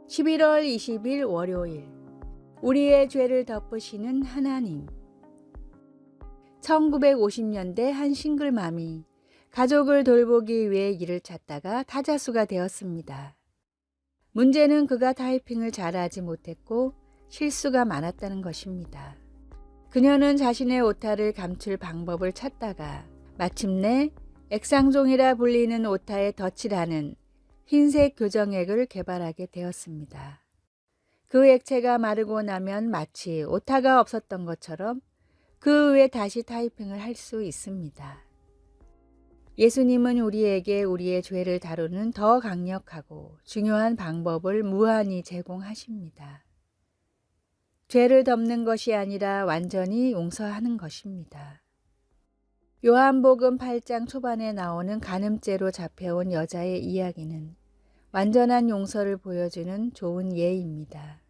11월 20일 월요일, 우리의 죄를 덮으시는 하나님. 1950년대 한 싱글맘이 가족을 돌보기 위해 일을 찾다가 타자수가 되었습니다. 문제는 그가 타이핑을 잘하지 못했고 실수가 많았다는 것입니다. 그녀는 자신의 오타를 감출 방법을 찾다가 마침내 액상종이라 불리는 오타에 덧칠하는 흰색 교정액을 개발하게 되었습니다. 그 액체가 마르고 나면 마치 오타가 없었던 것처럼 그 후에 다시 타이핑을 할 수 있습니다. 예수님은 우리에게 우리의 죄를 다루는 더 강력하고 중요한 방법을 무한히 제공하십니다. 죄를 덮는 것이 아니라 완전히 용서하는 것입니다. 요한복음 8장 초반에 나오는 간음죄로 잡혀온 여자의 이야기는 완전한 용서를 보여주는 좋은 예입니다.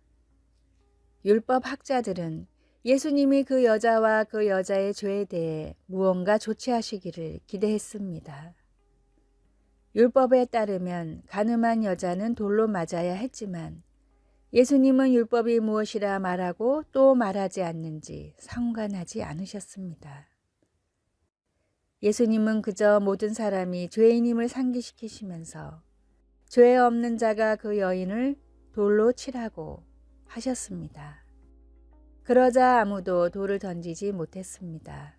율법 학자들은 예수님이 그 여자와 그 여자의 죄에 대해 무언가 조치하시기를 기대했습니다. 율법에 따르면 간음한 여자는 돌로 맞아야 했지만 예수님은 율법이 무엇이라 말하고 또 말하지 않는지 상관하지 않으셨습니다. 예수님은 그저 모든 사람이 죄인임을 상기시키시면서 죄 없는 자가 그 여인을 돌로 치라고 하셨습니다. 그러자 아무도 돌을 던지지 못했습니다.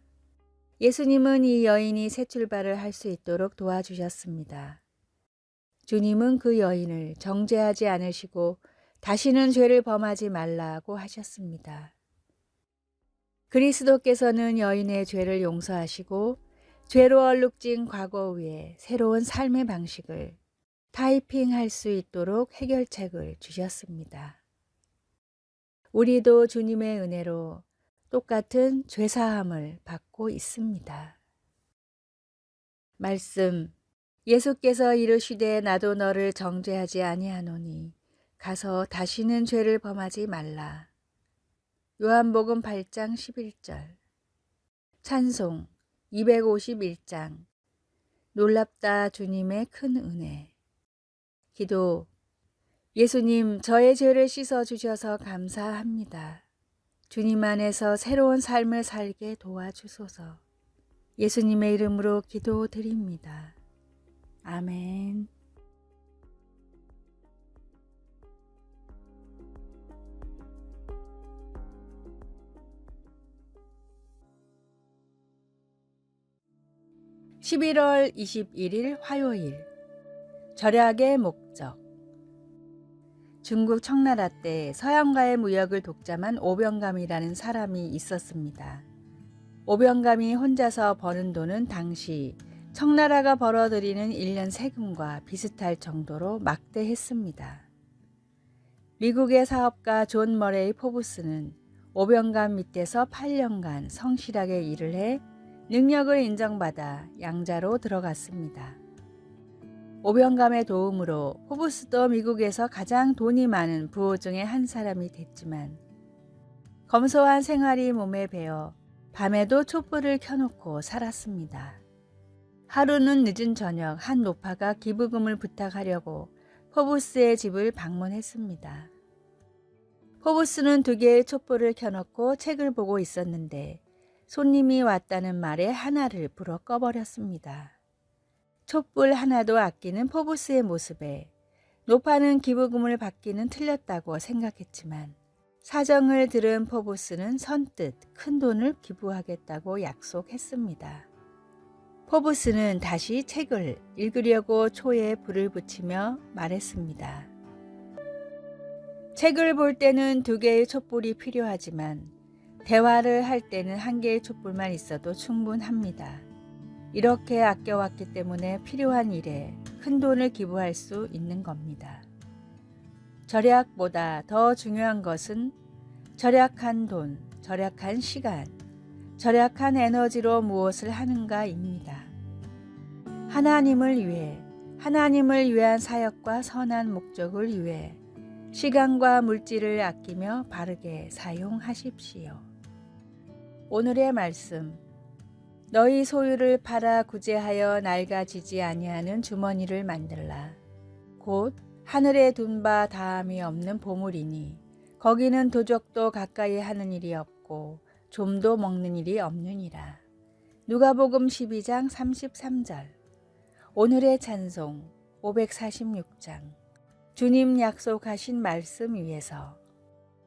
예수님은 이 여인이 새 출발을 할 수 있도록 도와주셨습니다. 주님은 그 여인을 정죄하지 않으시고 다시는 죄를 범하지 말라고 하셨습니다. 그리스도께서는 여인의 죄를 용서하시고 죄로 얼룩진 과거 위에 새로운 삶의 방식을 타이핑할 수 있도록 해결책을 주셨습니다. 우리도 주님의 은혜로 똑같은 죄사함을 받고 있습니다. 말씀, 예수께서 이르시되 나도 너를 정죄하지 아니하노니 가서 다시는 죄를 범하지 말라. 요한복음 8장 11절. 찬송 251장. 놀랍다 주님의 큰 은혜. 기도. 예수님, 저의 죄를 씻어주셔서 감사합니다. 주님 안에서 새로운 삶을 살게 도와주소서. 예수님의 이름으로 기도드립니다. 아멘. (11월 21일) 화요일. 절약의 목적. 중국 청나라 때 서양과의 무역을 독점한 오병감이라는 사람이 있었습니다. 오병감이 혼자서 버는 돈은 당시 청나라가 벌어들이는 1년 세금과 비슷할 정도로 막대했습니다. 미국의 사업가 존 머레이 포브스는 오병감 밑에서 8년간 성실하게 일을 해 능력을 인정받아 양자로 들어갔습니다. 오병감의 도움으로 포브스도 미국에서 가장 돈이 많은 부호 중에 한 사람이 됐지만 검소한 생활이 몸에 배어 밤에도 촛불을 켜놓고 살았습니다. 하루는 늦은 저녁 한 노파가 기부금을 부탁하려고 포브스의 집을 방문했습니다. 포브스는 2개의 촛불을 켜놓고 책을 보고 있었는데 손님이 왔다는 말에 하나를 불어 꺼버렸습니다. 촛불 하나도 아끼는 포브스의 모습에 노파는 기부금을 받기는 틀렸다고 생각했지만 사정을 들은 포브스는 선뜻 큰 돈을 기부하겠다고 약속했습니다. 포브스는 다시 책을 읽으려고 초에 불을 붙이며 말했습니다. 책을 볼 때는 2개의 촛불이 필요하지만 대화를 할 때는 1개의 촛불만 있어도 충분합니다. 이렇게 아껴왔기 때문에 필요한 일에 큰 돈을 기부할 수 있는 겁니다. 절약보다 더 중요한 것은 절약한 돈, 절약한 시간, 절약한 에너지로 무엇을 하는가입니다. 하나님을 위해 하나님을 위한 사역과 선한 목적을 위해 시간과 물질을 아끼며 바르게 사용하십시오. 오늘의 말씀. 너희 소유를 팔아 구제하여 낡아지지 아니하는 주머니를 만들라. 곧 하늘에 둔 바 다함이 없는 보물이니 거기는 도적도 가까이 하는 일이 없고 좀도 먹는 일이 없느니라. 누가복음 12장 33절. 오늘의 찬송 546장. 주님 약속하신 말씀 위에서.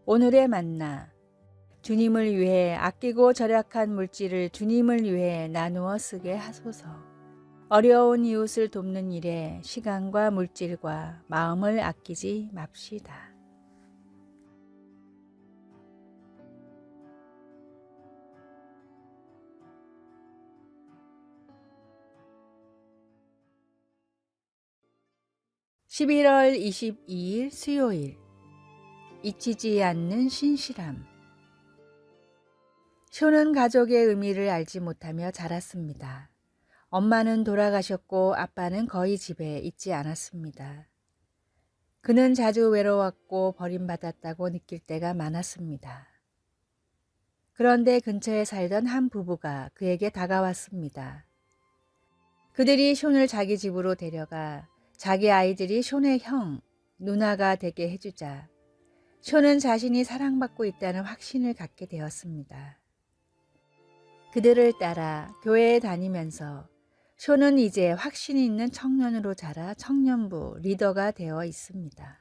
오늘의 만나. 주님을 위해 아끼고 절약한 물질을 주님을 위해 나누어 쓰게 하소서. 어려운 이웃을 돕는 일에 시간과 물질과 마음을 아끼지 맙시다. (11월 22일) 수요일. 잊히지 않는 신실함. 쇼는 가족의 의미를 알지 못하며 자랐습니다. 엄마는 돌아가셨고 아빠는 거의 집에 있지 않았습니다. 그는 자주 외로웠고 버림받았다고 느낄 때가 많았습니다. 그런데 근처에 살던 한 부부가 그에게 다가왔습니다. 그들이 쇼를 자기 집으로 데려가 자기 아이들이 쇼의 형, 누나가 되게 해주자 쇼는 자신이 사랑받고 있다는 확신을 갖게 되었습니다. 그들을 따라 교회에 다니면서 쇼는 이제 확신이 있는 청년으로 자라 청년부 리더가 되어 있습니다.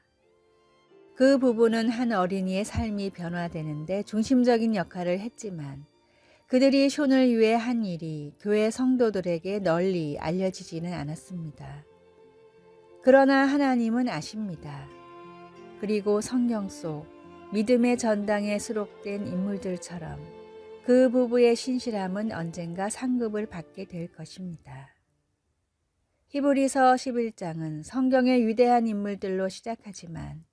그 부부는 한 어린이의 삶이 변화되는데 중심적인 역할을 했지만 그들이 쇼를 위해 한 일이 교회 성도들에게 널리 알려지지는 않았습니다. 그러나 하나님은 아십니다. 그리고 성경 속 믿음의 전당에 수록된 인물들처럼 그 부부의 신실함은 언젠가 상급을 받게 될 것입니다. 히브리서 11장은 성경의 위대한 인물들로 시작하지만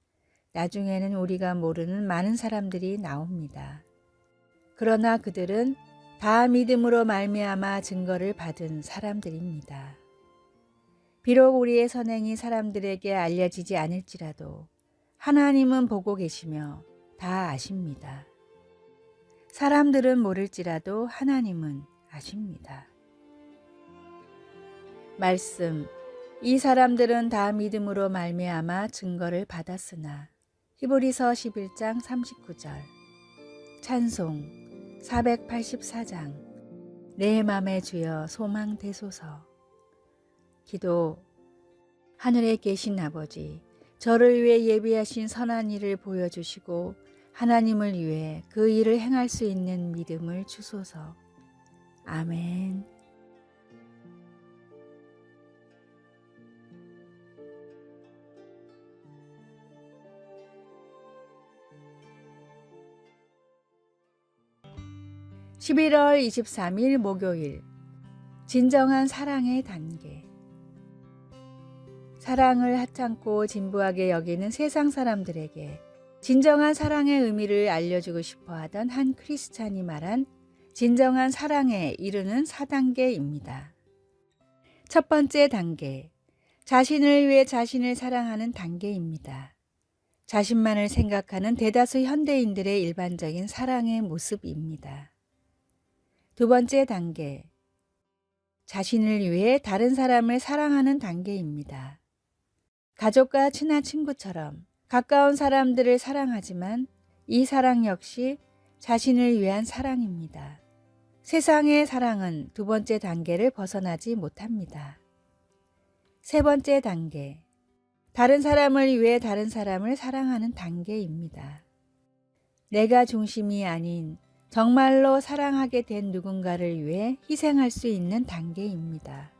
나중에는 우리가 모르는 많은 사람들이 나옵니다. 그러나 그들은 다 믿음으로 말미암아 증거를 받은 사람들입니다. 비록 우리의 선행이 사람들에게 알려지지 않을지라도 하나님은 보고 계시며 다 아십니다. 사람들은 모를지라도 하나님은 아십니다. 말씀. 이 사람들은 다 믿음으로 말미암아 증거를 받았으나. 히브리서 11장 39절. 찬송 484장. 내 맘에 주여 소망 되소서. 기도. 하늘에 계신 아버지, 저를 위해 예비하신 선한 일을 보여주시고 하나님을 위해 그 일을 행할 수 있는 믿음을 주소서. 아멘. (11월 23일) 목요일. 진정한 사랑의 단계. 사랑을 하찮고 진부하게 여기는 세상 사람들에게 진정한 사랑의 의미를 알려주고 싶어 하던 한 크리스찬이 말한 진정한 사랑에 이르는 4단계입니다. 첫 번째 단계, 자신을 위해 자신을 사랑하는 단계입니다. 자신만을 생각하는 대다수 현대인들의 일반적인 사랑의 모습입니다. 두 번째 단계, 자신을 위해 다른 사람을 사랑하는 단계입니다. 가족과 친한 친구처럼 가까운 사람들을 사랑하지만 이 사랑 역시 자신을 위한 사랑입니다. 세상의 사랑은 두 번째 단계를 벗어나지 못합니다. 세 번째 단계, 다른 사람을 위해 다른 사람을 사랑하는 단계입니다. 내가 중심이 아닌 정말로 사랑하게 된 누군가를 위해 희생할 수 있는 단계입니다.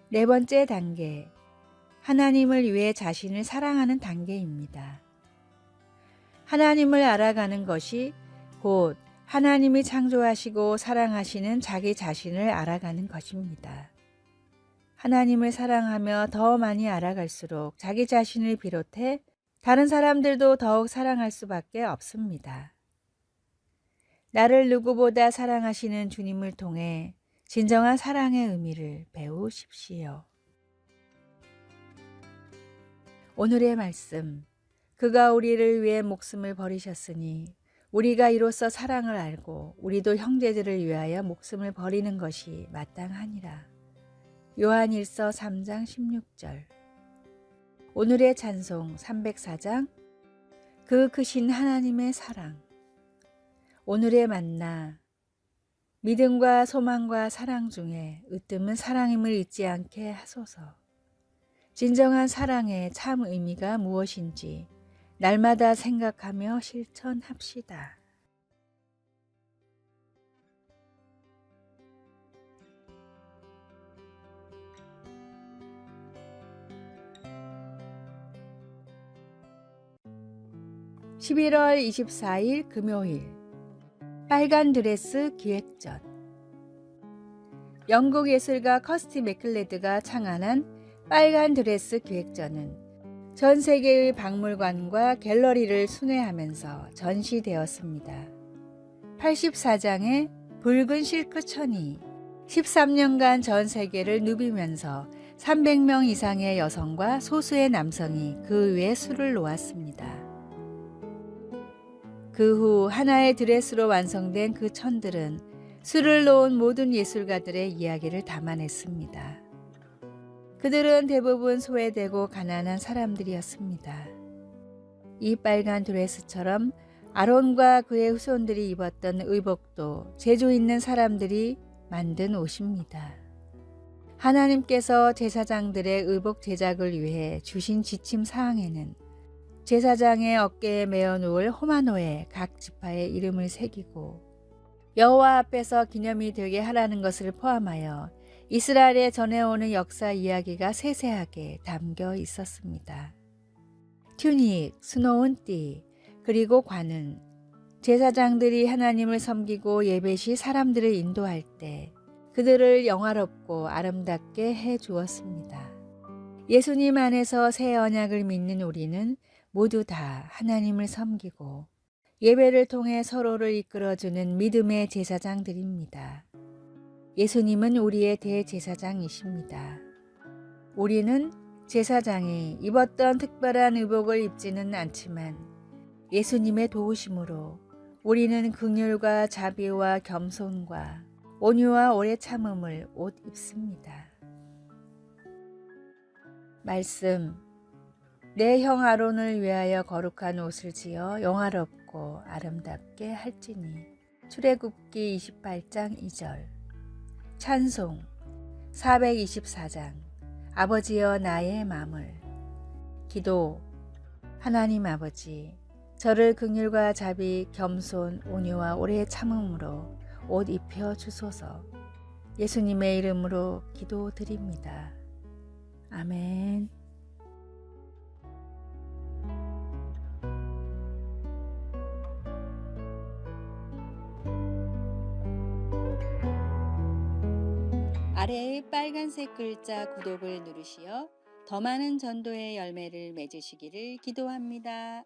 네 번째 단계, 하나님을 위해 자신을 사랑하는 단계입니다. 하나님을 알아가는 것이 곧 하나님이 창조하시고 사랑하시는 자기 자신을 알아가는 것입니다. 하나님을 사랑하며 더 많이 알아갈수록 자기 자신을 비롯해 다른 사람들도 더욱 사랑할 수밖에 없습니다. 나를 누구보다 사랑하시는 주님을 통해 진정한 사랑의 의미를 배우십시오. 오늘의 말씀. 그가 우리를 위해 목숨을 버리셨으니 우리가 이로써 사랑을 알고 우리도 형제들을 위하여 목숨을 버리는 것이 마땅하니라. 요한일서 3장 16절. 오늘의 찬송 304장. 그 크신 하나님의 사랑. 오늘의 만나. 믿음과 소망과 사랑 중에 으뜸은 사랑임을 잊지 않게 하소서. 진정한 사랑의 참 의미가 무엇인지 날마다 생각하며 실천합시다. (11월 24일) 금요일 빨간 드레스 기획전. 영국 예술가 커스티 맥클레드가 창안한 빨간 드레스 기획전은 전 세계의 박물관과 갤러리를 순회하면서 전시되었습니다. 84장의 붉은 실크 천이 13년간 전 세계를 누비면서 300명 이상의 여성과 소수의 남성이 그 위에 술을 놓았습니다. 그 후 하나의 드레스로 완성된 그 천들은 술을 놓은 모든 예술가들의 이야기를 담아냈습니다. 그들은 대부분 소외되고 가난한 사람들이었습니다. 이 빨간 드레스처럼 아론과 그의 후손들이 입었던 의복도 재주 있는 사람들이 만든 옷입니다. 하나님께서 제사장들의 의복 제작을 위해 주신 지침 사항에는 제사장의 어깨에 메어 놓을 호마노에 각 지파의 이름을 새기고 여호와 앞에서 기념이 되게 하라는 것을 포함하여 이스라엘에 전해오는 역사 이야기가 세세하게 담겨 있었습니다. 튜닉, 수놓은 띠, 그리고 관은 제사장들이 하나님을 섬기고 예배 시 사람들을 인도할 때 그들을 영화롭고 아름답게 해 주었습니다. 예수님 안에서 새 언약을 믿는 우리는 모두 다 하나님을 섬기고 예배를 통해 서로를 이끌어주는 믿음의 제사장들입니다. 예수님은 우리의 대제사장이십니다. 우리는 제사장이 입었던 특별한 의복을 입지는 않지만 예수님의 도우심으로 우리는 긍휼과 자비와 겸손과 온유와 오래 참음을 옷 입습니다. 말씀. 내 형 아론을 위하여 거룩한 옷을 지어 영화롭고 아름답게 할지니. 출애굽기 28장 2절. 찬송 424장. 아버지여 나의 맘을. 기도. 하나님 아버지, 저를 긍휼과 자비, 겸손, 온유와 오래 참음으로 옷 입혀 주소서. 예수님의 이름으로 기도드립니다. 아멘. 아래의 빨간색 글자 구독을 누르시어 더 많은 전도의 열매를 맺으시기를 기도합니다.